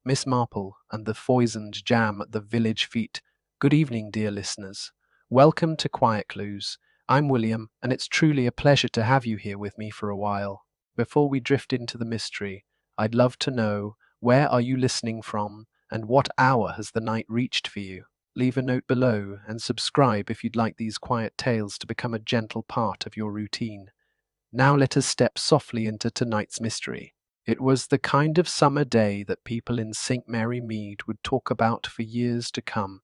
Miss Marple and the poisoned jam at the village fete. Good evening, dear listeners. Welcome to Quiet Clues. I'm William, and it's truly a pleasure to have you here with me for a while. Before we drift into the mystery, I'd love to know, where are you listening from, and what hour has the night reached for you? Leave a note below and subscribe if you'd like these quiet tales to become a gentle part of your routine. Now let us step softly into tonight's mystery. It was the kind of summer day that people in St. Mary Mead would talk about for years to come.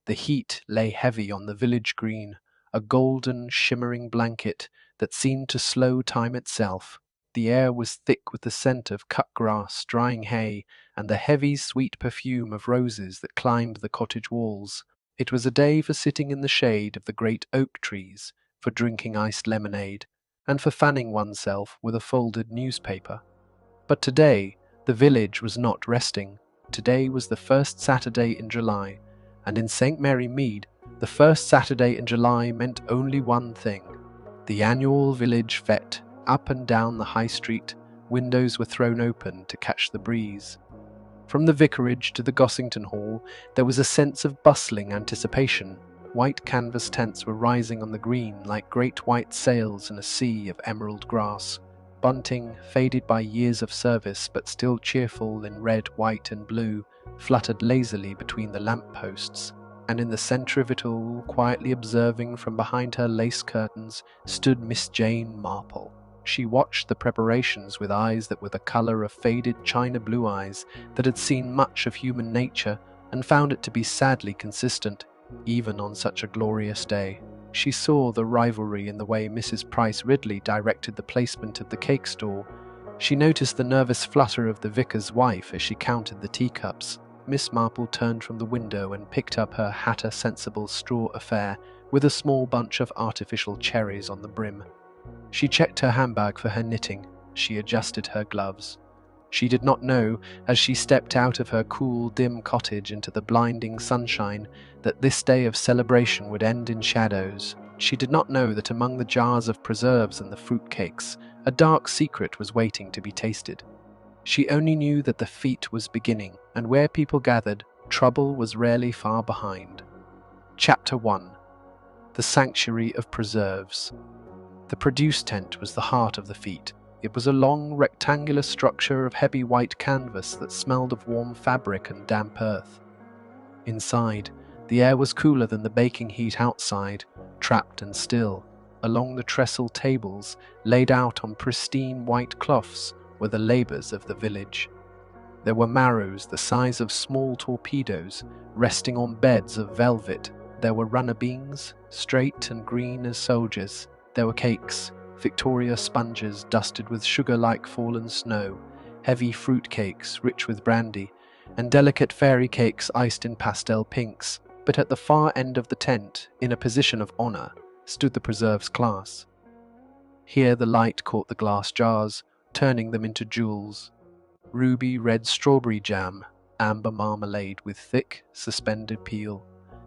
The heat lay heavy on the village green, a golden, shimmering blanket that seemed to slow time itself. The air was thick with the scent of cut grass, drying hay, and the heavy, sweet perfume of roses that climbed the cottage walls. It was a day for sitting in the shade of the great oak trees, for drinking iced lemonade, and for fanning oneself with a folded newspaper. But today, the village was not resting. Today was the first Saturday in July, and in St. Mary Mead, the first Saturday in July meant only one thing: the Annual Village Fete. Up and down the high street, windows were thrown open to catch the breeze. From the Vicarage to the Gossington Hall, there was a sense of bustling anticipation. White canvas tents were rising on the green like great white sails in a sea of emerald grass. Bunting, faded by years of service but still cheerful in red, white and blue, fluttered lazily between the lamp-posts, and in the centre of it all, quietly observing from behind her lace curtains, stood Miss Jane Marple. She watched the preparations with eyes that were the colour of faded china blue eyes that had seen much of human nature and found it to be sadly consistent, even on such a glorious day. She saw the rivalry in the way Mrs. Price Ridley directed the placement of the cake store. She noticed the nervous flutter of the vicar's wife as she counted the teacups. Miss Marple turned from the window and picked up her Hatter Sensible straw affair with a small bunch of artificial cherries on the brim. She checked her handbag for her knitting. She adjusted her gloves. She did not know, as she stepped out of her cool, dim cottage into the blinding sunshine, that this day of celebration would end in shadows. She did not know that among the jars of preserves and the fruitcakes, a dark secret was waiting to be tasted. She only knew that the fete was beginning, and where people gathered, trouble was rarely far behind. Chapter 1. The Sanctuary of Preserves. The produce tent was the heart of the fete. It was a long, rectangular structure of heavy white canvas that smelled of warm fabric and damp earth. Inside, the air was cooler than the baking heat outside, trapped and still. Along the trestle tables, laid out on pristine white cloths, were the labours of the village. There were marrows the size of small torpedoes, resting on beds of velvet. There were runner beans, straight and green as soldiers. There were cakes, Victoria sponges dusted with sugar-like fallen snow, heavy fruit cakes rich with brandy, and delicate fairy cakes iced in pastel pinks. But at the far end of the tent, in a position of honour, stood the preserves class. Here the light caught the glass jars, turning them into jewels. Ruby red strawberry jam, amber marmalade with thick, suspended peel,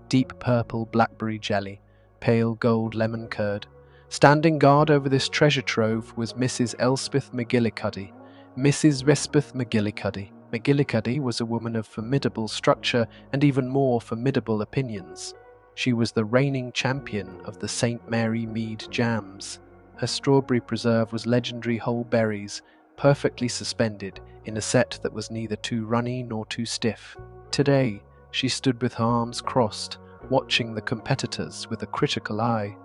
deep purple blackberry jelly, pale gold lemon curd. Standing guard over this treasure trove was Mrs. Elspeth McGillicuddy. Mrs. Respeth McGillicuddy. McGillicuddy was a woman of formidable structure and even more formidable opinions. She was the reigning champion of the St. Mary Mead jams. Her strawberry preserve was legendary whole berries, perfectly suspended in a set that was neither too runny nor too stiff. Today, she stood with her arms crossed, watching the competitors with a critical eye.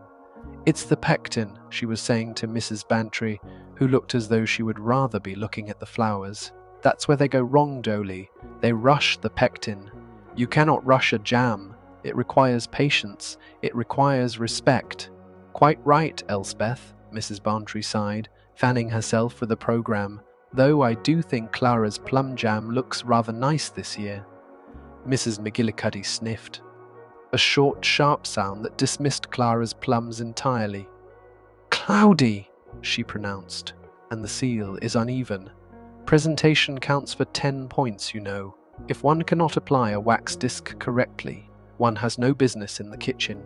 "It's the pectin," she was saying to Mrs. Bantry, who looked as though she would rather be looking at the flowers. "That's where they go wrong, Dolly. They rush the pectin. You cannot rush a jam. It requires patience. It requires respect." "Quite right, Elspeth," Mrs. Bantry sighed, fanning herself for the programme, "though I do think Clara's plum jam looks rather nice this year." Mrs. McGillicuddy sniffed. A short, sharp sound that dismissed Clara's plums entirely. "Cloudy," she pronounced, "and the seal is uneven. Presentation counts for 10 points, you know. If one cannot apply a wax disc correctly, one has no business in the kitchen."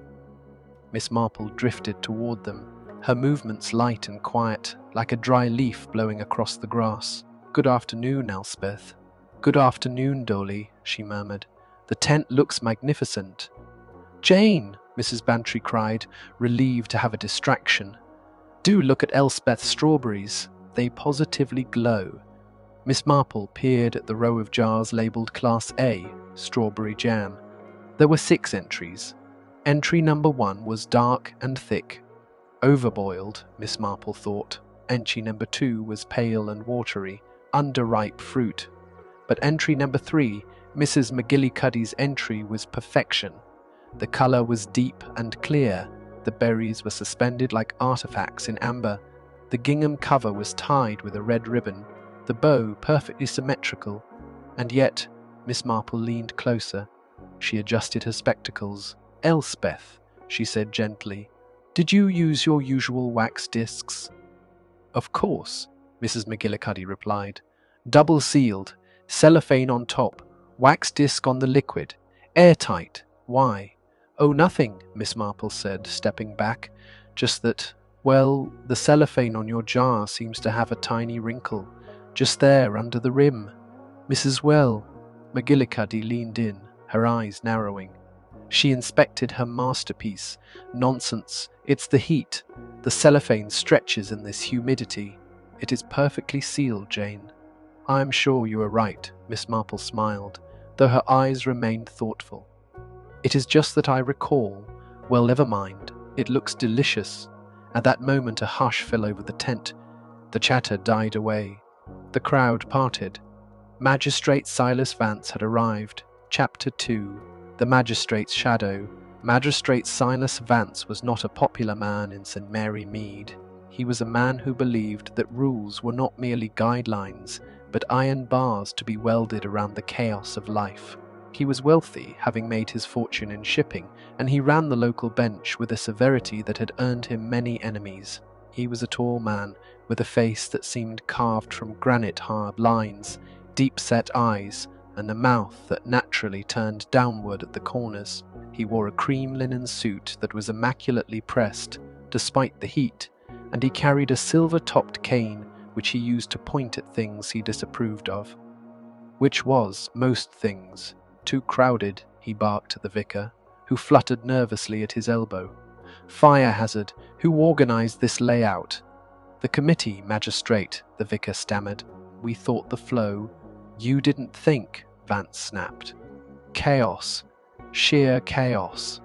Miss Marple drifted toward them, her movements light and quiet, like a dry leaf blowing across the grass. "Good afternoon, Elspeth." "Good afternoon, Dolly," she murmured. "The tent looks magnificent." "Jane!" Mrs. Bantry cried, relieved to have a distraction. "Do look at Elspeth's strawberries. They positively glow." Miss Marple peered at the row of jars labelled Class A, strawberry jam. There were 6 entries. Entry number 1 was dark and thick. Overboiled, Miss Marple thought. Entry number 2 was pale and watery, underripe fruit. But entry number 3, Mrs. McGillicuddy's entry, was perfection. The colour was deep and clear. The berries were suspended like artifacts in amber. The gingham cover was tied with a red ribbon, the bow perfectly symmetrical. And yet, Miss Marple leaned closer. She adjusted her spectacles. "Elspeth," she said gently, "did you use your usual wax discs?" "Of course," Mrs. McGillicuddy replied. "Double sealed, cellophane on top, wax disc on the liquid, airtight. Why?" "Oh, nothing," Miss Marple said, stepping back. "Just that, well, the cellophane on your jar seems to have a tiny wrinkle, just there under the rim." "Mrs. Well," McGillicuddy leaned in, her eyes narrowing. She inspected her masterpiece. "Nonsense, it's the heat. The cellophane stretches in this humidity. It is perfectly sealed, Jane." "I am sure you are right," Miss Marple smiled, though her eyes remained thoughtful. "It is just that I recall. Well, never mind. It looks delicious." At that moment a hush fell over the tent. The chatter died away. The crowd parted. Magistrate Silas Vance had arrived. Chapter 2. The Magistrate's Shadow. Magistrate Silas Vance was not a popular man in St. Mary Mead. He was a man who believed that rules were not merely guidelines, but iron bars to be welded around the chaos of life. He was wealthy, having made his fortune in shipping, and he ran the local bench with a severity that had earned him many enemies. He was a tall man, with a face that seemed carved from granite-hard lines, deep-set eyes, and a mouth that naturally turned downward at the corners. He wore a cream linen suit that was immaculately pressed, despite the heat, and he carried a silver-topped cane which he used to point at things he disapproved of. Which was most things. "Too crowded," he barked at the vicar, who fluttered nervously at his elbow. "Fire hazard. Who organized this layout?" "The committee, magistrate," the vicar stammered. "We thought the flow—" "You didn't think," Vance snapped. "Chaos. Sheer chaos."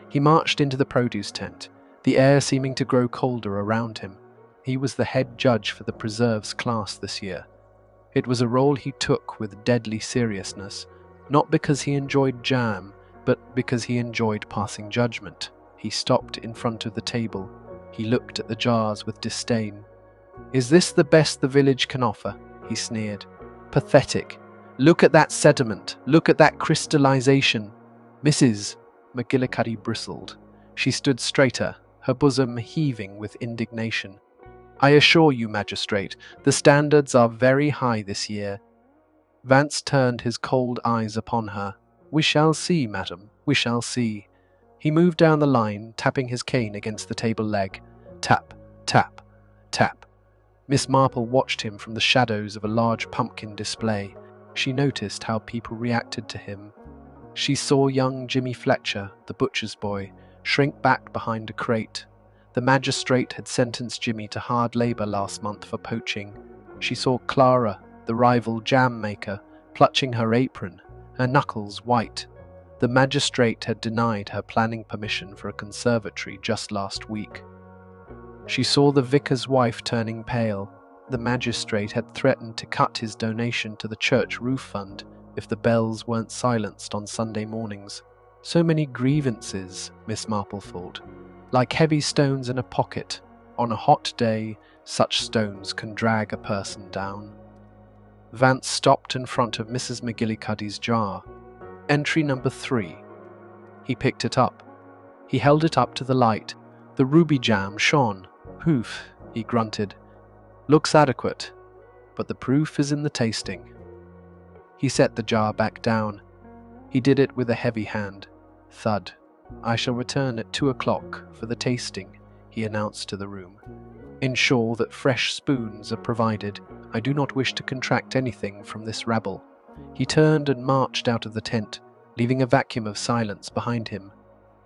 He marched into the produce tent, the air seeming to grow colder around him. He was the head judge for the preserves class this year. It was a role he took with deadly seriousness, not because he enjoyed jam, but because he enjoyed passing judgment. He stopped in front of the table. He looked at the jars with disdain. "Is this the best the village can offer?" he sneered. "Pathetic. Look at that sediment. Look at that crystallization." "Mrs." McGillicuddy bristled. She stood straighter, her bosom heaving with indignation. "I assure you, magistrate, the standards are very high this year." Vance turned his cold eyes upon her. "We shall see, madam, we shall see." He moved down the line, tapping his cane against the table leg. Tap, tap, tap. Miss Marple watched him from the shadows of a large pumpkin display. She noticed how people reacted to him. She saw young Jimmy Fletcher, the butcher's boy, shrink back behind a crate. The magistrate had sentenced Jimmy to hard labor last month for poaching. She saw Clara, the rival jam maker, clutching her apron, her knuckles white. The magistrate had denied her planning permission for a conservatory just last week. She saw the vicar's wife turning pale. The magistrate had threatened to cut his donation to the church roof fund if the bells weren't silenced on Sunday mornings. So many grievances, Miss Marple thought, like heavy stones in a pocket. On a hot day, such stones can drag a person down. Vance stopped in front of Mrs. McGillicuddy's jar. Entry number 3. He picked it up. He held it up to the light. The ruby jam shone. "Poof," he grunted. "Looks adequate, but the proof is in the tasting." He set the jar back down. He did it with a heavy hand. Thud. "I shall return at 2 o'clock for the tasting," he announced to the room. "Ensure that fresh spoons are provided. I do not wish to contract anything from this rabble." He turned and marched out of the tent, leaving a vacuum of silence behind him.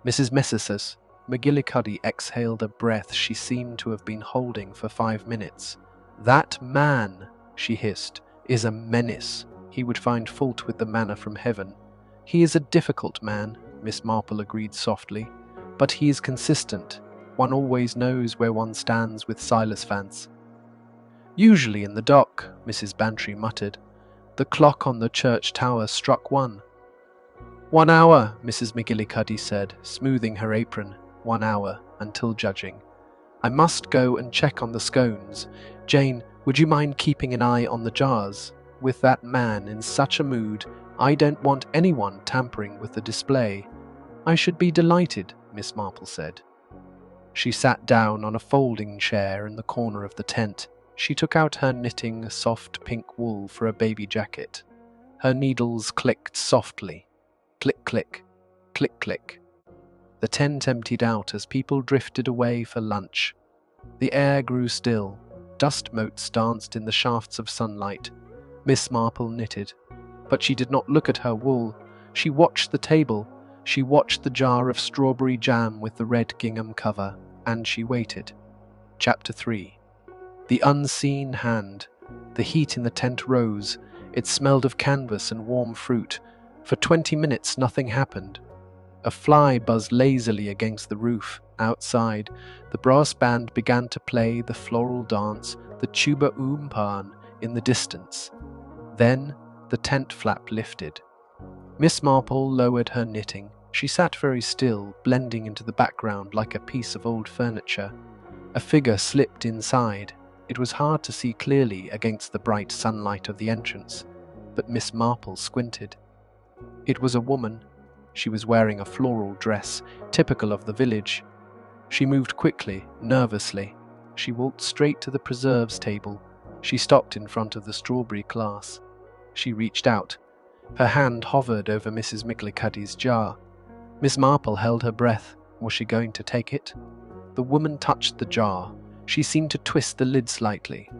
Mrs. McGillicuddy exhaled a breath she seemed to have been holding for 5 minutes. "That man," she hissed, "is a menace. He would find fault with the manna from heaven." "He is a difficult man," Miss Marple agreed softly, "but he is consistent. One always knows where one stands with Silas Vance." "Usually in the dock," Mrs. Bantry muttered. The clock on the church tower struck 1. "1 hour," Mrs. McGillicuddy said, smoothing her apron. 1 hour, until judging. "I must go and check on the scones. Jane, would you mind keeping an eye on the jars? With that man in such a mood, I don't want anyone tampering with the display." "I should be delighted," Miss Marple said. She sat down on a folding chair in the corner of the tent. She took out her knitting soft pink wool for a baby jacket. Her needles clicked softly. Click, click, click, click. The tent emptied out as people drifted away for lunch. The air grew still. Dust motes danced in the shafts of sunlight. Miss Marple knitted, but she did not look at her wool. She watched the table. She watched the jar of strawberry jam with the red gingham cover, and she waited. Chapter 3. The unseen hand. The heat in the tent rose. It smelled of canvas and warm fruit. For 20 minutes nothing happened. A fly buzzed lazily against the roof. Outside, the brass band began to play the floral dance, the tuba umpan, in the distance. Then the tent flap lifted. Miss Marple lowered her knitting. She sat very still, blending into the background like a piece of old furniture. A figure slipped inside. It was hard to see clearly against the bright sunlight of the entrance, but Miss Marple squinted. It was a woman. She was wearing a floral dress, typical of the village. She moved quickly, nervously. She walked straight to the preserves table. She stopped in front of the strawberry glass. She reached out. Her hand hovered over Mrs. McGillicuddy's jar. Miss Marple held her breath. Was she going to take it? The woman touched the jar. She seemed to twist the lid slightly.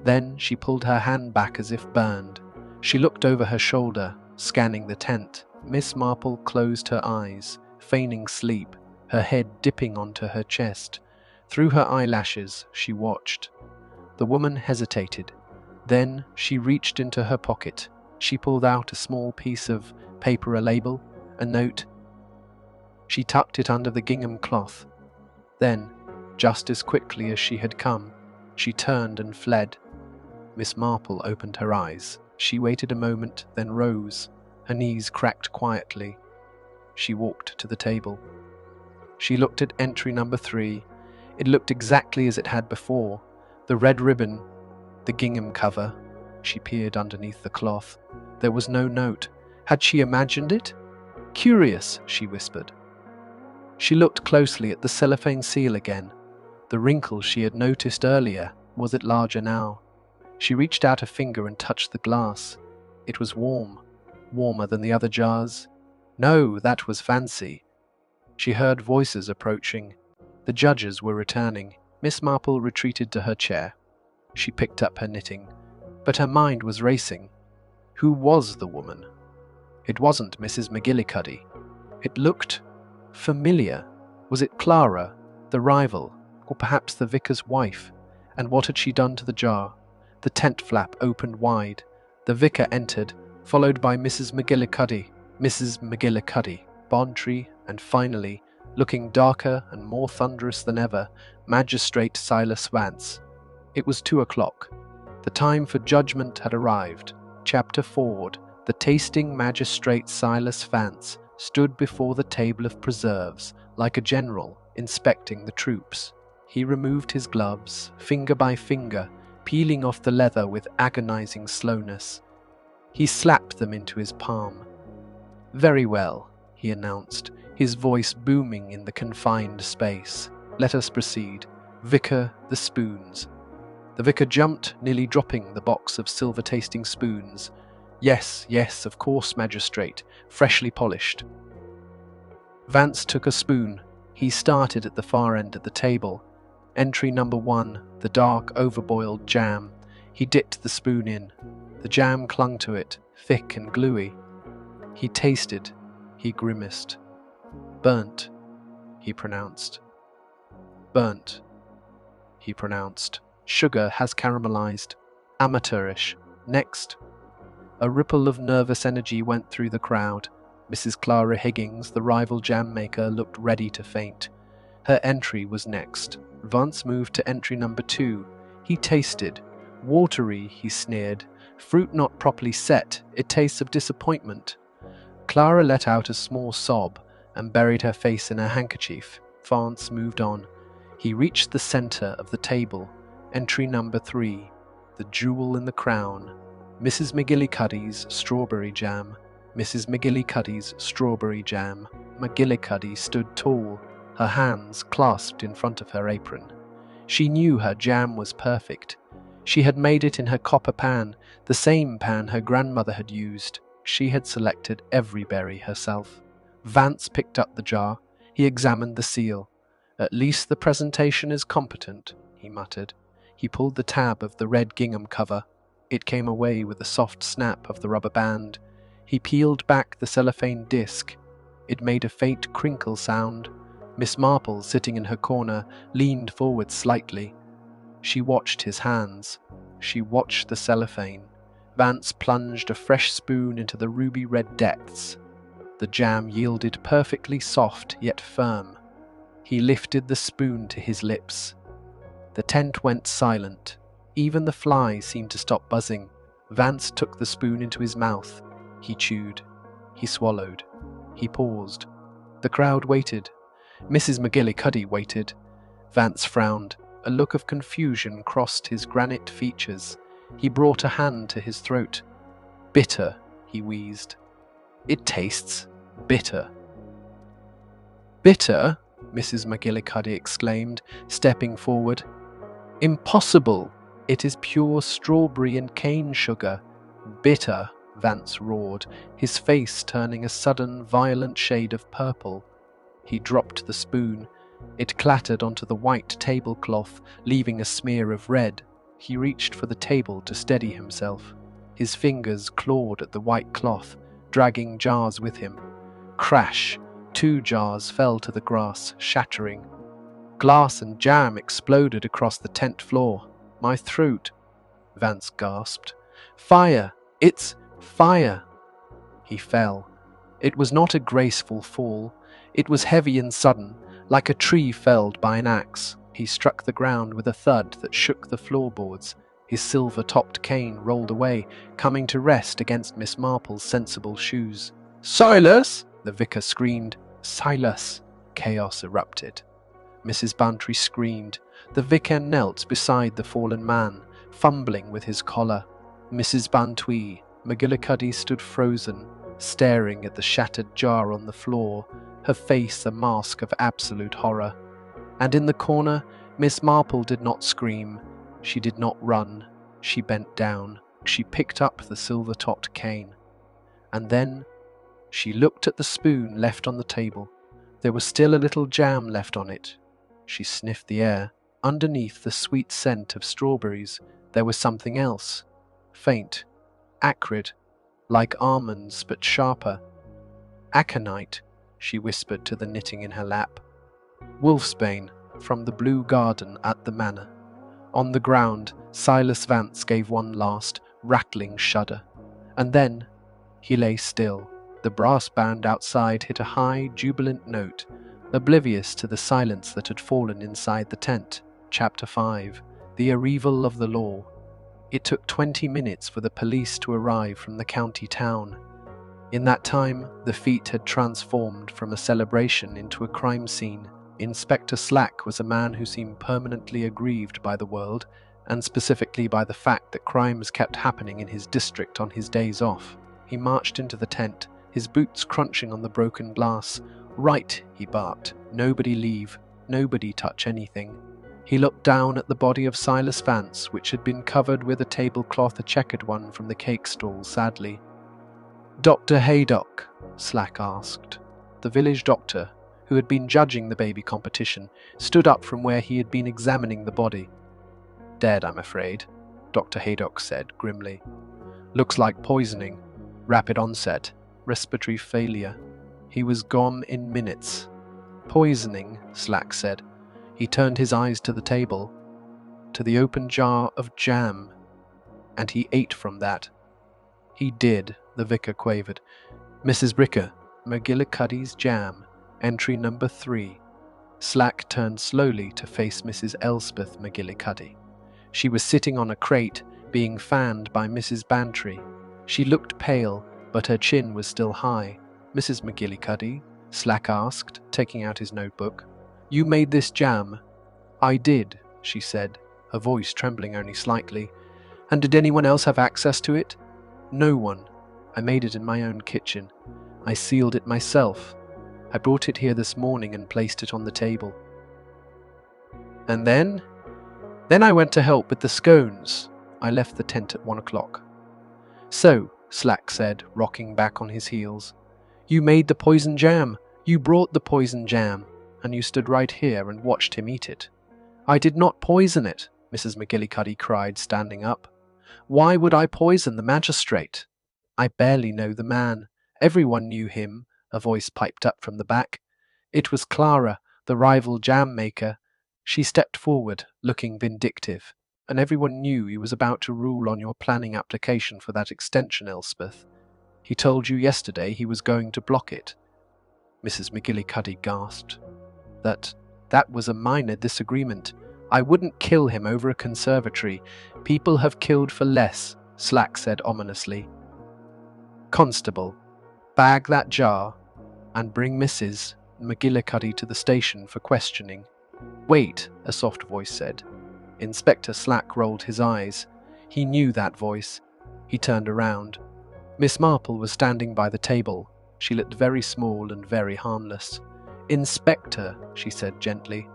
Then she pulled her hand back as if burned. She looked over her shoulder, scanning the tent. Miss Marple closed her eyes, feigning sleep, her head dipping onto her chest. Through her eyelashes, she watched. The woman hesitated. Then she reached into her pocket. She pulled out a small piece of paper, a label, a note. She tucked it under the gingham cloth. Then, just as quickly as she had come, she turned and fled. Miss Marple opened her eyes. She waited a moment, then rose. Her knees cracked quietly. She walked to the table. She looked at entry number 3. It looked exactly as it had before. The red ribbon, the gingham cover. She peered underneath the cloth. There was no note. Had she imagined it? "Curious," she whispered. She looked closely at the cellophane seal again. The wrinkle she had noticed earlier, was it larger now? She reached out a finger and touched the glass. It was warm. Warmer than the other jars. No, that was fancy. She heard voices approaching. The judges were returning. Miss Marple retreated to her chair. She picked up her knitting, but her mind was racing. Who was the woman? It wasn't Mrs. McGillicuddy. It looked familiar. Was it Clara, the rival, or perhaps the vicar's wife? And what had she done to the jar? The tent flap opened wide. The vicar entered, followed by Mrs. McGillicuddy, Bantry, and finally, looking darker and more thunderous than ever, Magistrate Silas Vance. It was 2 o'clock. The time for judgment had arrived. Chapter 4. The tasting Magistrate Silas Vance stood before the table of preserves, like a general inspecting the troops. He removed his gloves, finger by finger, peeling off the leather with agonizing slowness. He slapped them into his palm. "Very well," he announced, his voice booming in the confined space. "Let us proceed. Vicar, the spoons." The vicar jumped, nearly dropping the box of silver-tasting spoons. "Yes, yes, of course, magistrate, freshly polished." Vance took a spoon. He started at the far end of the table. Entry number 1, the dark, overboiled jam. He dipped the spoon in. The jam clung to it, thick and gluey. He tasted. He grimaced. Burnt, he pronounced. Burnt, he pronounced. Sugar has caramelized. Amateurish. Next. A ripple of nervous energy went through the crowd. Mrs. Clara Higgins, the rival jam maker, looked ready to faint. Her entry was next. Vance moved to entry number 2. He tasted. Watery, he sneered. Fruit not properly set. It tastes of disappointment. Clara let out a small sob and buried her face in her handkerchief. Vance moved on. He reached the center of the table. Entry number 3. The jewel in the crown. Mrs. McGillicuddy's strawberry jam. Mrs. McGillicuddy's strawberry jam. McGillicuddy stood tall, her hands clasped in front of her apron. She knew her jam was perfect. She had made it in her copper pan, the same pan her grandmother had used. She had selected every berry herself. Vance picked up the jar. He examined the seal. "At least the presentation is competent," he muttered. He pulled the tab of the red gingham cover. It came away with a soft snap of the rubber band. He peeled back the cellophane disc. It made a faint crinkle sound. Miss Marple, sitting in her corner, leaned forward slightly. She watched his hands. She watched the cellophane. Vance plunged a fresh spoon into the ruby-red depths. The jam yielded perfectly soft yet firm. He lifted the spoon to his lips. The tent went silent. Even the flies seemed to stop buzzing. Vance took the spoon into his mouth. He chewed. He swallowed. He paused. The crowd waited. Mrs. McGillicuddy waited. Vance frowned. A look of confusion crossed his granite features. He brought a hand to his throat. "Bitter," he wheezed. "It tastes bitter." "Bitter?" Mrs. McGillicuddy exclaimed, stepping forward. "Impossible! It is pure strawberry and cane sugar." "Bitter," Vance roared, his face turning a sudden, violent shade of purple. He dropped the spoon. It clattered onto the white tablecloth, leaving a smear of red. He reached for the table to steady himself. His fingers clawed at the white cloth, dragging jars with him. Crash! 2 jars fell to the grass, shattering. Glass and jam exploded across the tent floor. "My throat," Vance gasped. "Fire! It's fire!" He fell. It was not a graceful fall. It was heavy and sudden, like a tree felled by an axe. He struck the ground with a thud that shook the floorboards. His silver-topped cane rolled away, coming to rest against Miss Marple's sensible shoes. "Silas!" the vicar screamed. "Silas!" Chaos erupted. Mrs. Bantry screamed. The vicar knelt beside the fallen man, fumbling with his collar. Mrs. Bantry McGillicuddy stood frozen, staring at the shattered jar on the floor, her face a mask of absolute horror. And in the corner, Miss Marple did not scream. She did not run. She bent down. She picked up the silver-topped cane. And then she looked at the spoon left on the table. There was still a little jam left on it. She sniffed the air. Underneath the sweet scent of strawberries, there was something else. Faint, acrid, like almonds but sharper. "Aconite," she whispered to the knitting in her lap. "Wolfsbane, from the blue garden at the manor." On the ground, Silas Vance gave one last, rattling shudder. And then he lay still. The brass band outside hit a high, jubilant note, oblivious to the silence that had fallen inside the tent. Chapter 5. The Arrival of the Law. It took 20 minutes for the police to arrive from the county town. In that time, the fete had transformed from a celebration into a crime scene. Inspector Slack was a man who seemed permanently aggrieved by the world, and specifically by the fact that crimes kept happening in his district on his days off. He marched into the tent, his boots crunching on the broken glass. "Right," he barked. "Nobody leave. Nobody touch anything." He looked down at the body of Silas Vance, which had been covered with a tablecloth, a checkered one from the cake stall, sadly. "Dr. Haydock?" Slack asked. The village doctor, who had been judging the baby competition, stood up from where he had been examining the body. "Dead, I'm afraid," Dr. Haydock said grimly. "Looks like poisoning." Rapid onset, respiratory failure. He was gone in minutes. Poisoning, Slack said. He turned his eyes to the table, to the open jar of jam, and he ate from that. He did, the vicar quavered. Mrs. Ricker, McGillicuddy's jam, entry number 3. Slack turned slowly to face Mrs. Elspeth McGillicuddy. She was sitting on a crate, being fanned by Mrs. Bantry. She looked pale, but her chin was still high. Mrs. McGillicuddy, Slack asked, taking out his notebook. You made this jam? I did, she said, her voice trembling only slightly. And did anyone else have access to it? No one. I made it in my own kitchen. I sealed it myself. I brought it here this morning and placed it on the table. And then? Then I went to help with the scones. I left the tent at 1 o'clock. So, Slack said, rocking back on his heels, you made the poison jam. You brought the poison jam, and you stood right here and watched him eat it. I did not poison it, Mrs. McGillicuddy cried, standing up. Why would I poison the magistrate? I barely know the man. Everyone knew him, a voice piped up from the back. It was Clara, the rival jam maker. She stepped forward, looking vindictive, and everyone knew he was about to rule on your planning application for that extension, Elspeth. He told you yesterday he was going to block it. Mrs. McGillicuddy gasped. That was a minor disagreement. I wouldn't kill him over a conservatory. People have killed for less, Slack said ominously. Constable, bag that jar and bring Mrs. McGillicuddy to the station for questioning. Wait, a soft voice said. Inspector Slack rolled his eyes. He knew that voice. He turned around. Miss Marple was standing by the table. She looked very small and very harmless. Inspector, she said gently,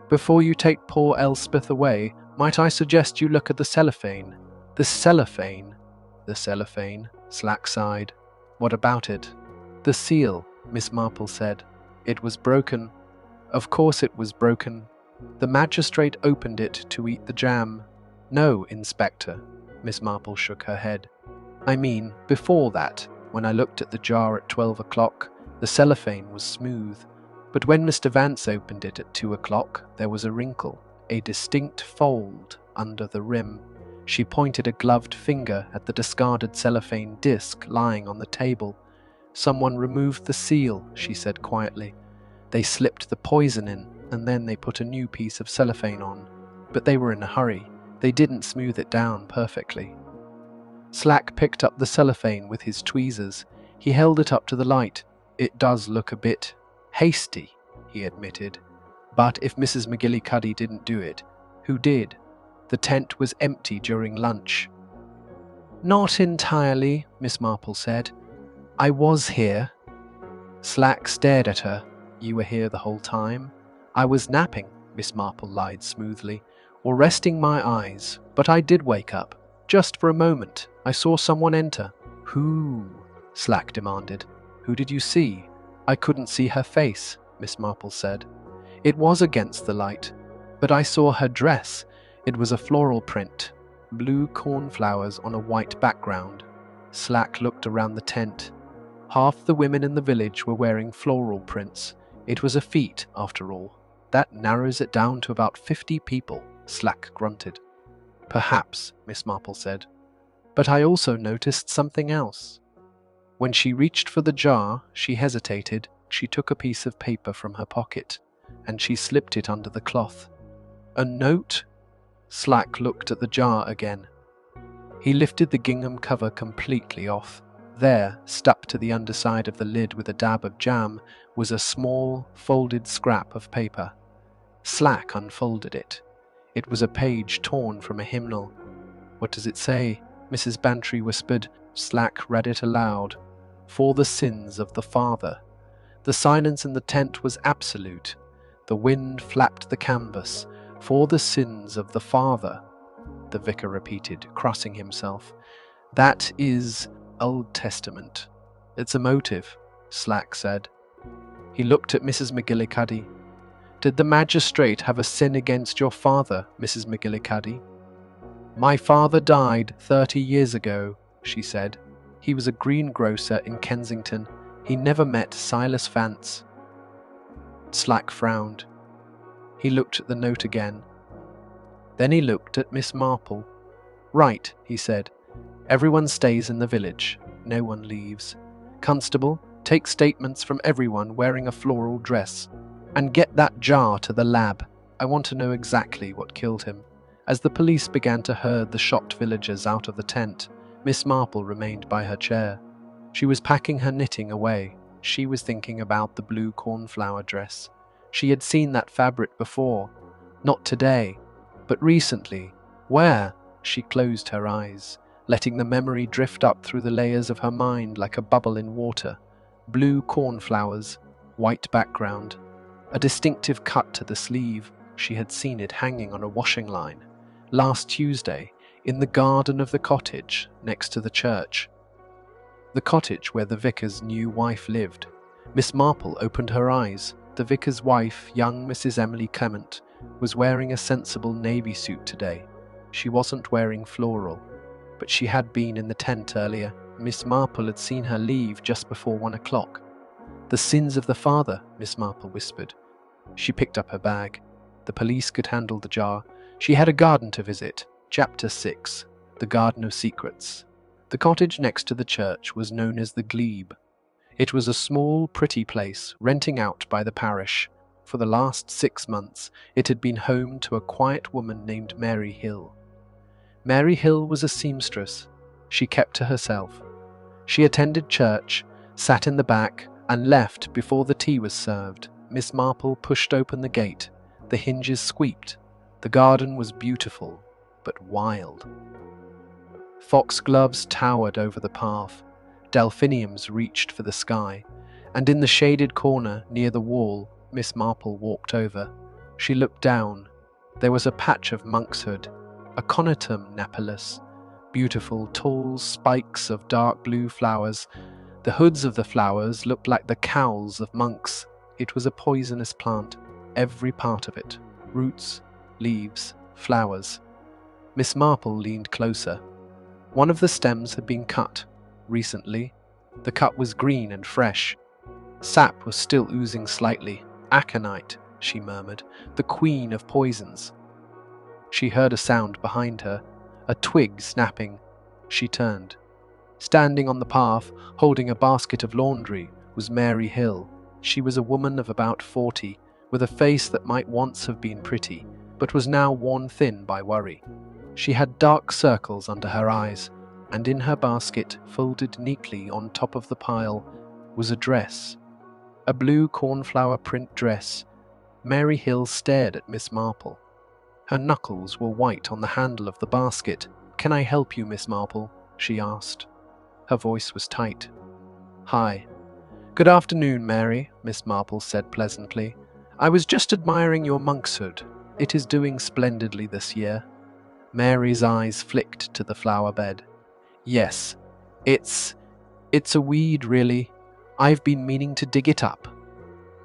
before you take poor Elspeth away, might I suggest you look at the cellophane? The cellophane? The cellophane, Slack sighed. What about it? The seal, Miss Marple said. It was broken. Of course it was broken. The magistrate opened it to eat the jam. No, Inspector, Miss Marple shook her head. I mean, before that, when I looked at the jar at 12 o'clock, the cellophane was smooth. But when Mr. Vance opened it at 2 o'clock, there was a wrinkle, a distinct fold under the rim. She pointed a gloved finger at the discarded cellophane disc lying on the table. Someone removed the seal, she said quietly. They slipped the poison in, and then they put a new piece of cellophane on. But they were in a hurry. They didn't smooth it down perfectly. Slack picked up the cellophane with his tweezers. He held it up to the light. It does look a bit hasty, he admitted. But if Mrs. McGillicuddy didn't do it, who did? The tent was empty during lunch. Not entirely, Miss Marple said. I was here. Slack stared at her. You were here the whole time? I was napping, Miss Marple lied smoothly, or resting my eyes, but I did wake up. Just for a moment. I saw someone enter. Who? Slack demanded. Who did you see? I couldn't see her face, Miss Marple said. It was against the light, but I saw her dress. It was a floral print, blue cornflowers on a white background. Slack looked around the tent. Half the women in the village were wearing floral prints. It was a feat, after all. That narrows it down to about 50 people, Slack grunted. Perhaps, Miss Marple said. But I also noticed something else. When she reached for the jar, she hesitated. She took a piece of paper from her pocket, and she slipped it under the cloth. A note? Slack looked at the jar again. He lifted the gingham cover completely off. There, stuck to the underside of the lid with a dab of jam, was a small, folded scrap of paper. Slack unfolded it. It was a page torn from a hymnal. What does it say? Mrs. Bantry whispered. Slack read it aloud. For the sins of the father. The silence in the tent was absolute. The wind flapped the canvas. For the sins of the father, the vicar repeated, crossing himself. That is Old Testament. It's a motive, Slack said. He looked at Mrs. McGillicuddy. Did the magistrate have a sin against your father, Mrs. McGillicuddy? My father died 30 years ago, she said. He was a greengrocer in Kensington. He never met Silas Vance. Slack frowned. He looked at the note again. Then he looked at Miss Marple. "Right," he said. "Everyone stays in the village. No one leaves. Constable, take statements from everyone wearing a floral dress. And get that jar to the lab. I want to know exactly what killed him." As the police began to herd the shocked villagers out of the tent, Miss Marple remained by her chair. She was packing her knitting away. She was thinking about the blue cornflower dress. She had seen that fabric before. Not today, but recently. Where? She closed her eyes, letting the memory drift up through the layers of her mind like a bubble in water. Blue cornflowers, white background, a distinctive cut to the sleeve. She had seen it hanging on a washing line last Tuesday in the garden of the cottage next to the church. The cottage where the vicar's new wife lived. Miss Marple opened her eyes. The vicar's wife, young Mrs. Emily Clement, was wearing a sensible navy suit today. She wasn't wearing floral, but she had been in the tent earlier. Miss Marple had seen her leave just before 1 o'clock. "The sins of the father," Miss Marple whispered. She picked up her bag. The police could handle the jar. She had a garden to visit. Chapter 6. The Garden of Secrets. The cottage next to the church was known as the Glebe. It was a small, pretty place, renting out by the parish. For the last 6 months, it had been home to a quiet woman named Mary Hill. Mary Hill was a seamstress. She kept to herself. She attended church, sat in the back, and left before the tea was served. Miss Marple pushed open the gate. The hinges squeaked. The garden was beautiful, but wild. Foxgloves towered over the path. Delphiniums reached for the sky. And in the shaded corner near the wall, Miss Marple walked over. She looked down. There was a patch of monkshood, a conatum napellus, beautiful tall spikes of dark blue flowers. The hoods of the flowers looked like the cowls of monks. It was a poisonous plant, every part of it, roots, leaves, flowers. Miss Marple leaned closer. One of the stems had been cut recently. The cut was green and fresh. Sap was still oozing slightly. "Aconite," she murmured, "the queen of poisons." She heard a sound behind her, a twig snapping. She turned. Standing on the path, holding a basket of laundry, was Mary Hill. She was a woman of about 40, with a face that might once have been pretty, but was now worn thin by worry. She had dark circles under her eyes, and in her basket, folded neatly on top of the pile, was a dress. A blue cornflower print dress. Mary Hill stared at Miss Marple. Her knuckles were white on the handle of the basket. "Can I help you, Miss Marple?" she asked. Her voice was tight. "Hi." "Good afternoon, Mary," Miss Marple said pleasantly. "I was just admiring your monkshood. It is doing splendidly this year." Mary's eyes flicked to the flower bed. "Yes, it's a weed, really. I've been meaning to dig it up."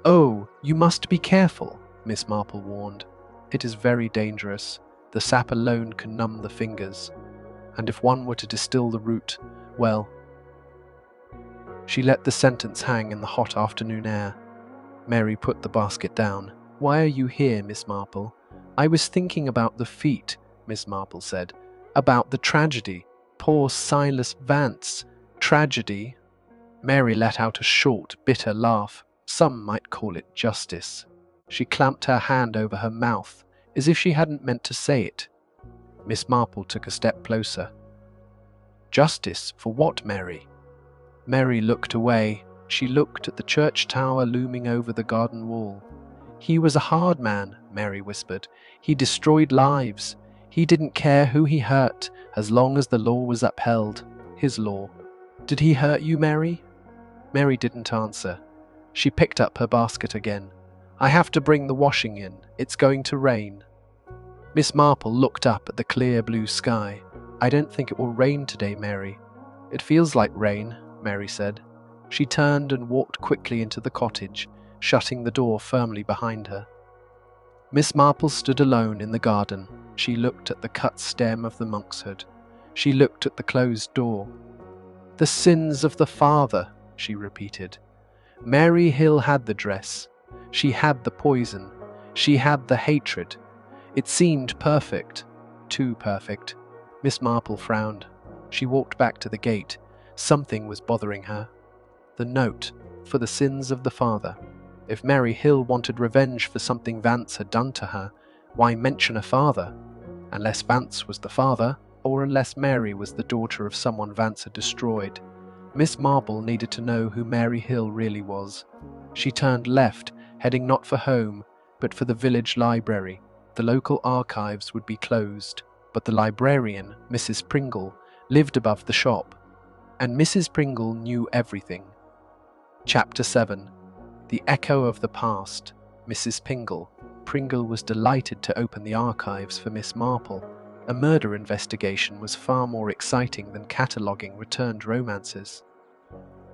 "Oh, you must be careful," Miss Marple warned. "It is very dangerous. The sap alone can numb the fingers. And if one were to distill the root, well..." She let the sentence hang in the hot afternoon air. Mary put the basket down. "Why are you here, Miss Marple?" "I was thinking about the feet," Miss Marple said. "About the tragedy. Poor Silas Vance. Tragedy." Mary let out a short, bitter laugh. Some might call it justice. She clamped her hand over her mouth, as if she hadn't meant to say it. Miss Marple took a step closer. "Justice for what, Mary?" Mary looked away. She looked at the church tower looming over the garden wall. "He was a hard man," Mary whispered. "He destroyed lives. He didn't care who he hurt, as long as the law was upheld. His law." "Did he hurt you, Mary?" Mary didn't answer. She picked up her basket again. "I have to bring the washing in. It's going to rain." Miss Marple looked up at the clear blue sky. "I don't think it will rain today, Mary." "It feels like rain," Mary said. She turned and walked quickly into the cottage, shutting the door firmly behind her. Miss Marple stood alone in the garden. She looked at the cut stem of the monkshood. She looked at the closed door. The sins of the father, she repeated. Mary Hill had the dress. She had the poison. She had the hatred. It seemed perfect. Too perfect. Miss Marple frowned. She walked back to the gate. Something was bothering her. The note, for the sins of the father. If Mary Hill wanted revenge for something Vance had done to her, why mention a father? Unless Vance was the father, or unless Mary was the daughter of someone Vance had destroyed. Miss Marple needed to know who Mary Hill really was. She turned left, heading not for home, but for the village library. The local archives would be closed, but the librarian, Mrs. Pringle, lived above the shop, and Mrs. Pringle knew everything. Chapter 7. The Echo of the Past. Mrs. Pringle. Pringle was delighted to open the archives for Miss Marple. A murder investigation was far more exciting than cataloguing returned romances.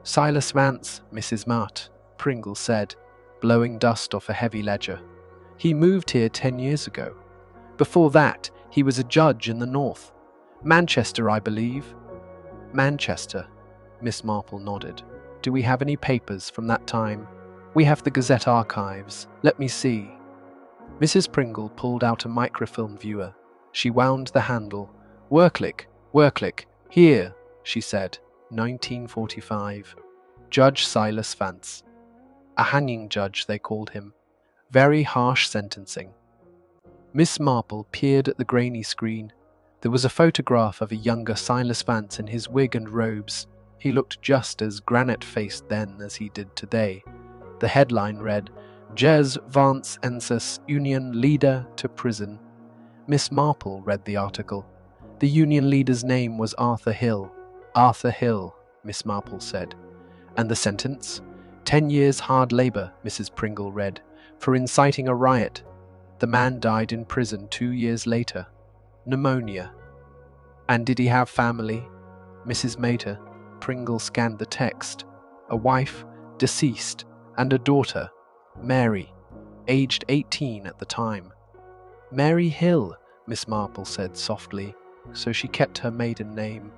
Silas Vance, Mrs. Mart, Pringle said, blowing dust off a heavy ledger. He moved here 10 years ago. Before that, he was a judge in the north. Manchester, I believe. Manchester, Miss Marple nodded. Do we have any papers from that time? We have the Gazette archives. Let me see. Mrs. Pringle pulled out a microfilm viewer. She wound the handle. Worklick, here, she said. 1945. Judge Silas Vance. A hanging judge, they called him. Very harsh sentencing. Miss Marple peered at the grainy screen. There was a photograph of a younger Silas Vance in his wig and robes. He looked just as granite-faced then as he did today. The headline read, Jes Vance Ensis Union Leader to Prison. Miss Marple read the article. The union leader's name was Arthur Hill. Arthur Hill, Miss Marple said. And the sentence? 10 years hard labor, Mrs. Pringle read, for inciting a riot. The man died in prison 2 years later. Pneumonia. And did he have family? Mrs. Mater. Pringle scanned the text. A wife, deceased, and a daughter, Mary, aged 18 at the time. Mary Hill, Miss Marple said softly, so she kept her maiden name.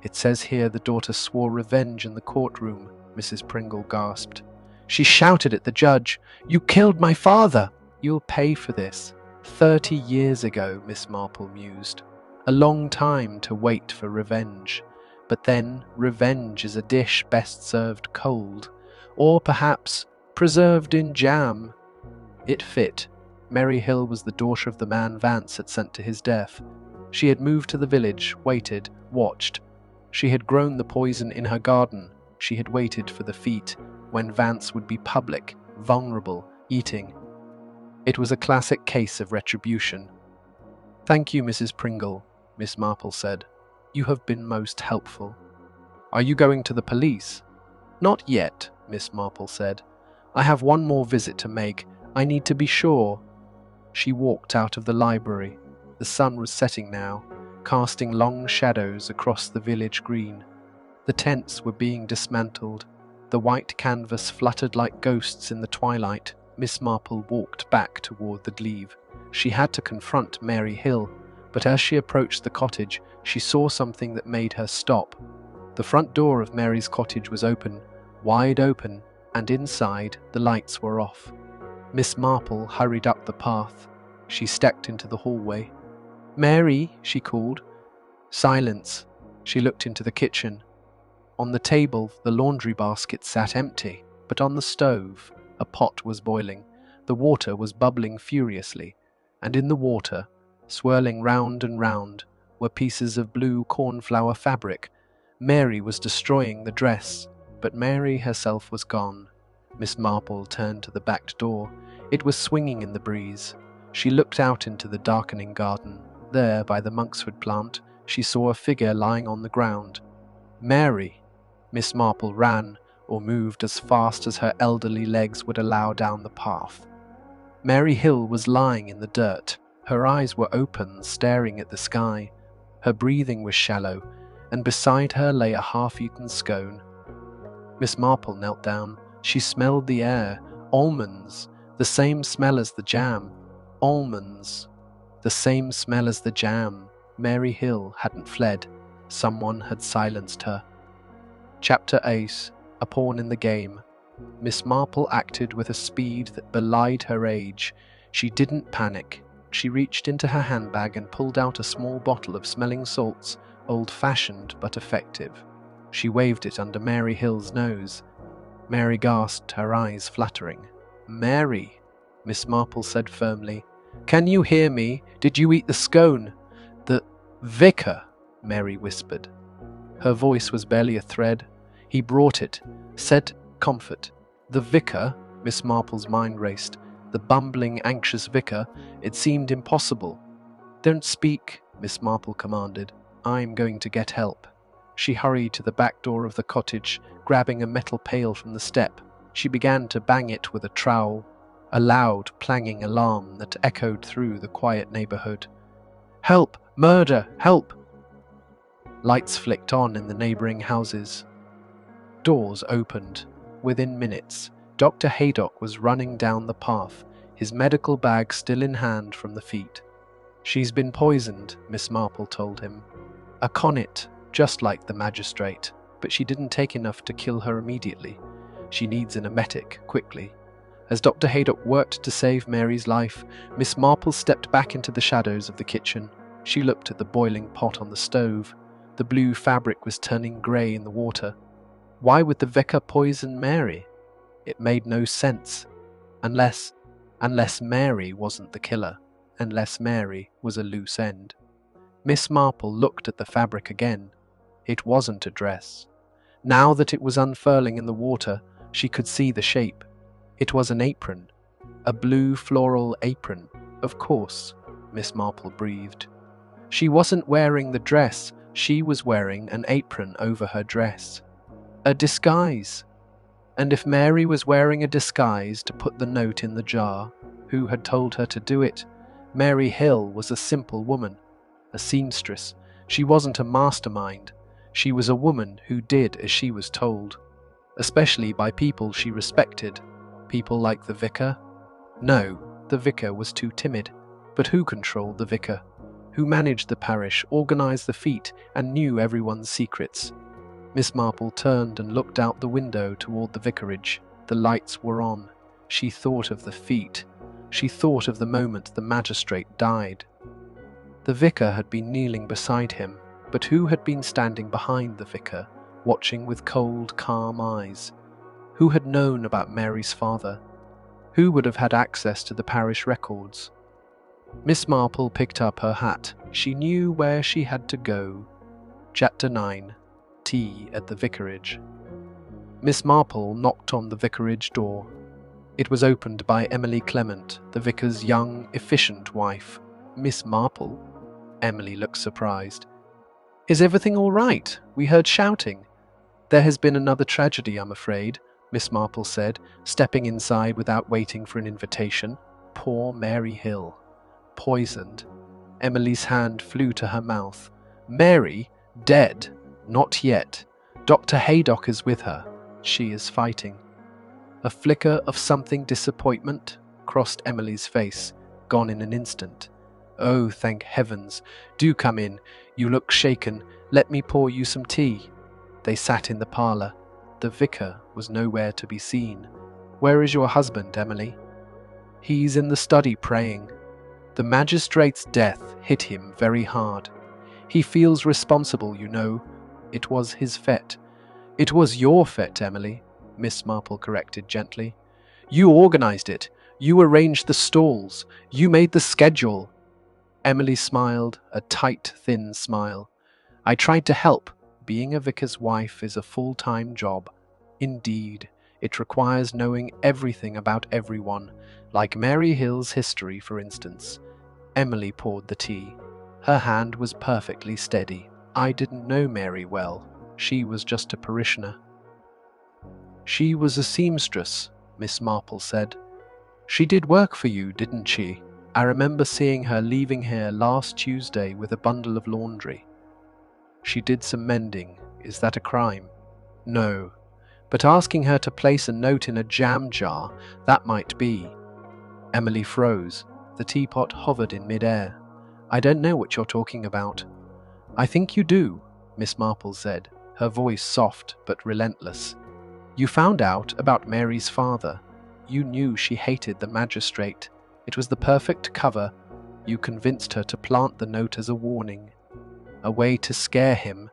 It says here the daughter swore revenge in the courtroom, Mrs. Pringle gasped. She shouted at the judge, You killed my father! You'll pay for this. 30 years ago, Miss Marple mused. A long time to wait for revenge. But then, revenge is a dish best served cold, or perhaps preserved in jam. It fit. Mary Hill was the daughter of the man Vance had sent to his death. She had moved to the village, waited, watched. She had grown the poison in her garden. She had waited for the fete, when Vance would be public, vulnerable, eating. It was a classic case of retribution. Thank you, Mrs. Pringle, Miss Marple said. You have been most helpful. Are you going to the police? Not yet, Miss Marple said. I have one more visit to make. I need to be sure. She walked out of the library. The sun was setting now, casting long shadows across the village green. The tents were being dismantled. The white canvas fluttered like ghosts in the twilight. Miss Marple walked back toward the glebe. She had to confront Mary Hill, but as she approached the cottage, she saw something that made her stop. The front door of Mary's cottage was open, wide open, and inside the lights were off. Miss Marple hurried up the path. She stepped into the hallway. Mary, she called. Silence. She looked into the kitchen. On the table, the laundry basket sat empty, but on the stove, a pot was boiling. The water was bubbling furiously, and in the water, swirling round and round, were pieces of blue cornflower fabric. Mary was destroying the dress, but Mary herself was gone. Miss Marple turned to the back door. It was swinging in the breeze. She looked out into the darkening garden. There, by the monkshood plant, she saw a figure lying on the ground. Mary! Miss Marple ran, or moved as fast as her elderly legs would allow down the path. Mary Hill was lying in the dirt. Her eyes were open, staring at the sky. Her breathing was shallow, and beside her lay a half-eaten scone. Miss Marple knelt down. She smelled the air. Almonds. The same smell as the jam. Almonds. The same smell as the jam. Mary Hill hadn't fled. Someone had silenced her. Chapter 8. A Pawn in the Game. Miss Marple acted with a speed that belied her age. She didn't panic. She reached into her handbag and pulled out a small bottle of smelling salts, old-fashioned but effective. She waved it under Mary Hill's nose. Mary gasped, her eyes fluttering. "Mary," Miss Marple said firmly. "Can you hear me? Did you eat the scone?" "The vicar," Mary whispered. Her voice was barely a thread. "He brought it. Said comfort." "The vicar?" Miss Marple's mind raced. The bumbling, anxious vicar. It seemed impossible. "Don't speak," Miss Marple commanded. "I'm going to get help." She hurried to the back door of the cottage, grabbing a metal pail from the step. She began to bang it with a trowel, a loud, clanging alarm that echoed through the quiet neighborhood. "Help! Murder! Help!" Lights flicked on in the neighboring houses. Doors opened. Within minutes, Dr. Haydock was running down the path, his medical bag still in hand from the feet. "She's been poisoned," Miss Marple told him. "A connet, just like the magistrate, but she didn't take enough to kill her immediately. She needs an emetic, quickly." As Dr. Haydock worked to save Mary's life, Miss Marple stepped back into the shadows of the kitchen. She looked at the boiling pot on the stove. The blue fabric was turning grey in the water. Why would the vicar poison Mary? It made no sense. Unless Mary wasn't the killer. Unless Mary was a loose end. Miss Marple looked at the fabric again. It wasn't a dress. Now that it was unfurling in the water, she could see the shape. It was an apron. A blue floral apron. Of course, Miss Marple breathed. She wasn't wearing the dress. She was wearing an apron over her dress. A disguise. And if Mary was wearing a disguise to put the note in the jar, who had told her to do it? Mary Hill was a simple woman, a seamstress. She wasn't a mastermind. She was a woman who did as she was told, especially by people she respected. People like the vicar? No, the vicar was too timid. But who controlled the vicar? Who managed the parish, organized the fete, and knew everyone's secrets? Miss Marple turned and looked out the window toward the vicarage. The lights were on. She thought of the fete. She thought of the moment the magistrate died. The vicar had been kneeling beside him, but who had been standing behind the vicar, watching with cold, calm eyes? Who had known about Mary's father? Who would have had access to the parish records? Miss Marple picked up her hat. She knew where she had to go. Chapter 9. Tea at the Vicarage. Miss Marple knocked on the vicarage door. It was opened by Emily Clement, the vicar's young, efficient wife. "Miss Marple?" Emily looked surprised. "Is everything all right? We heard shouting." "There has been another tragedy, I'm afraid," Miss Marple said, stepping inside without waiting for an invitation. "Poor Mary Hill. Poisoned." Emily's hand flew to her mouth. "Mary? Dead? Not yet. Dr. Haydock is with her. She is fighting." A flicker of something disappointment crossed Emily's face, gone in an instant. "Oh, thank heavens. Do come in. You look shaken. Let me pour you some tea." They sat in the parlour. The vicar was nowhere to be seen. "Where is your husband, Emily?" "He's in the study praying." The magistrate's death hit him very hard. "He feels responsible, you know. It was his fete." "It was your fete, Emily," Miss Marple corrected gently. "You organized it. You arranged the stalls. You made the schedule." Emily smiled, a tight, thin smile. "I tried to help. Being a vicar's wife is a full-time job. Indeed, it requires knowing everything about everyone, like Mary Hill's history, for instance." Emily poured the tea. Her hand was perfectly steady. "I didn't know Mary well. She was just a parishioner." "She was a seamstress," Miss Marple said. "She did work for you, didn't she? I remember seeing her leaving here last Tuesday with a bundle of laundry." "She did some mending. Is that a crime?" "No. But asking her to place a note in a jam jar, that might be." Emily froze. The teapot hovered in mid-air. "I don't know what you're talking about." "I think you do," Miss Marple said, her voice soft but relentless. "You found out about Mary's father. You knew she hated the magistrate. It was the perfect cover. You convinced her to plant the note as a warning. A way to scare him.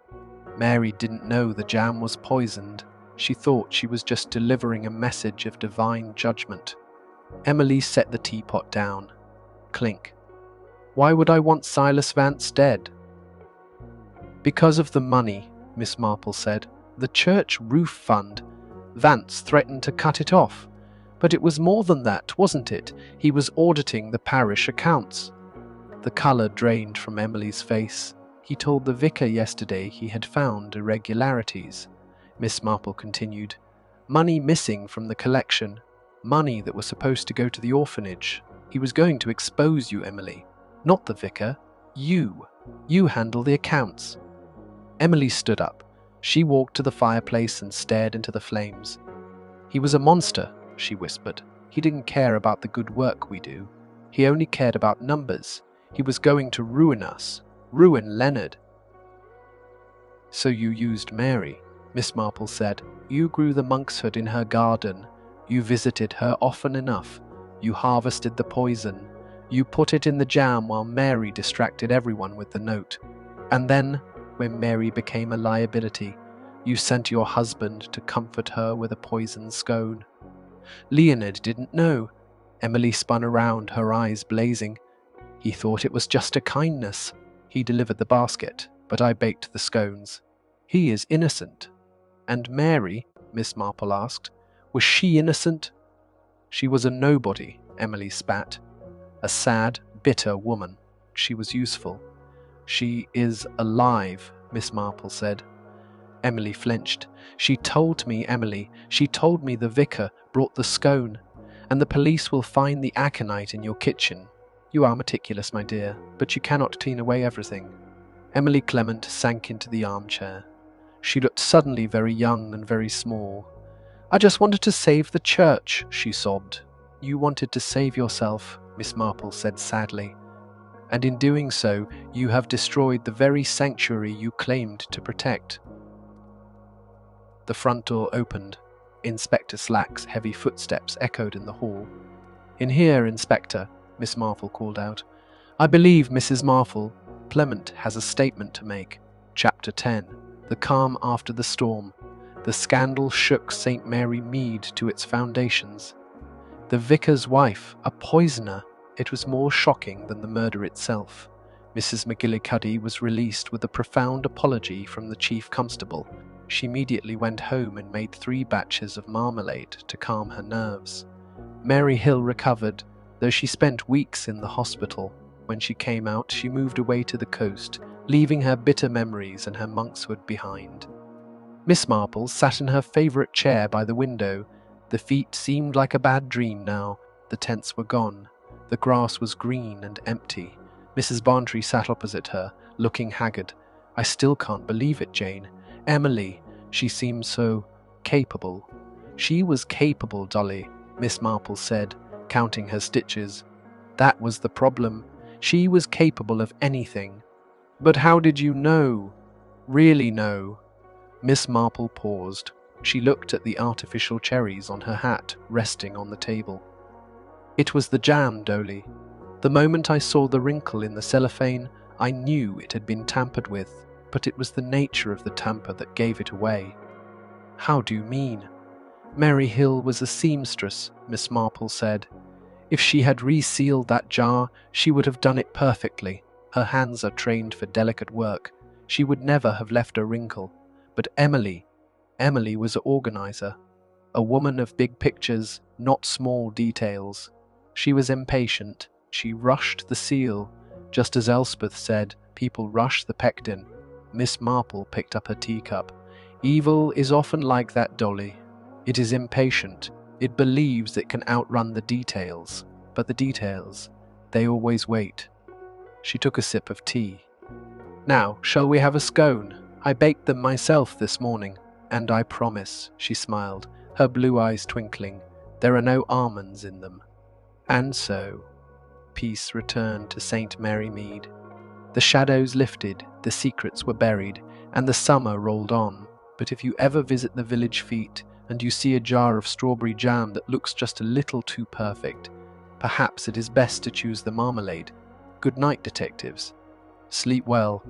Mary didn't know the jam was poisoned. She thought she was just delivering a message of divine judgment." Emily set the teapot down. Clink. "Why would I want Silas Vance dead?" "Because of the money," Miss Marple said. "The church roof fund. Vance threatened to cut it off. But it was more than that, wasn't it? He was auditing the parish accounts." The colour drained from Emily's face. "He told the vicar yesterday he had found irregularities." Miss Marple continued. "Money missing from the collection. Money that was supposed to go to the orphanage. He was going to expose you, Emily. Not the vicar. You. You handle the accounts." Emily stood up. She walked to the fireplace and stared into the flames. "He was a monster," she whispered. "He didn't care about the good work we do. He only cared about numbers. He was going to ruin us. Ruin Leonard." "So you used Mary," Miss Marple said. "You grew the monkshood in her garden. You visited her often enough. You harvested the poison. You put it in the jam while Mary distracted everyone with the note. And then, when Mary became a liability, you sent your husband to comfort her with a poisoned scone." "Leonard didn't know." Emily spun around, her eyes blazing. "He thought it was just a kindness. He delivered the basket, but I baked the scones. He is innocent." "And Mary?" Miss Marple asked. "Was she innocent?" "She was a nobody," Emily spat. "A sad, bitter woman. She was useful." "She is alive," Miss Marple said. Emily flinched. "She told me, Emily. She told me the vicar brought the scone. And the police will find the aconite in your kitchen. You are meticulous, my dear, but you cannot clean away everything." Emily Clement sank into the armchair. She looked suddenly very young and very small. "I just wanted to save the church," she sobbed. "You wanted to save yourself," Miss Marple said sadly. "And in doing so, you have destroyed the very sanctuary you claimed to protect." The front door opened. Inspector Slack's heavy footsteps echoed in the hall. "In here, Inspector," Miss Marple called out. "I believe Mrs. Marple Clement has a statement to make." Chapter 10. The calm after the storm. The scandal shook St. Mary Mead to its foundations. The vicar's wife, a poisoner. It was more shocking than the murder itself. Mrs. McGillicuddy was released with a profound apology from the chief constable. She immediately went home and made 3 batches of marmalade to calm her nerves. Mary Hill recovered, though she spent weeks in the hospital. When she came out, she moved away to the coast, leaving her bitter memories and her monkshood behind. Miss Marple sat in her favourite chair by the window. The feet seemed like a bad dream now. The tents were gone. The grass was green and empty. Mrs. Barntree sat opposite her, looking haggard. "I still can't believe it, Jane. Emily, she seemed so capable." "She was capable, Dolly," Miss Marple said, counting her stitches. "That was the problem. She was capable of anything." "But how did you know? Really know?" Miss Marple paused. She looked at the artificial cherries on her hat, resting on the table. "It was the jam, Dolly. The moment I saw the wrinkle in the cellophane, I knew it had been tampered with, but it was the nature of the tamper that gave it away." "How do you mean?" "Mary Hill was a seamstress," Miss Marple said. "If she had resealed that jar, she would have done it perfectly. Her hands are trained for delicate work. She would never have left a wrinkle. But Emily was an organizer, a woman of big pictures, not small details. She was impatient. She rushed the seal. Just as Elspeth said, people rush the pectin." Miss Marple picked up her teacup. "Evil is often like that, Dolly. It is impatient. It believes it can outrun the details. But the details, they always wait." She took a sip of tea. "Now, shall we have a scone? I baked them myself this morning. And I promise," she smiled, her blue eyes twinkling, "there are no almonds in them." And so, peace returned to St. Mary Mead. The shadows lifted, the secrets were buried, and the summer rolled on. But if you ever visit the village fete and you see a jar of strawberry jam that looks just a little too perfect, perhaps it is best to choose the marmalade. Good night, detectives. Sleep well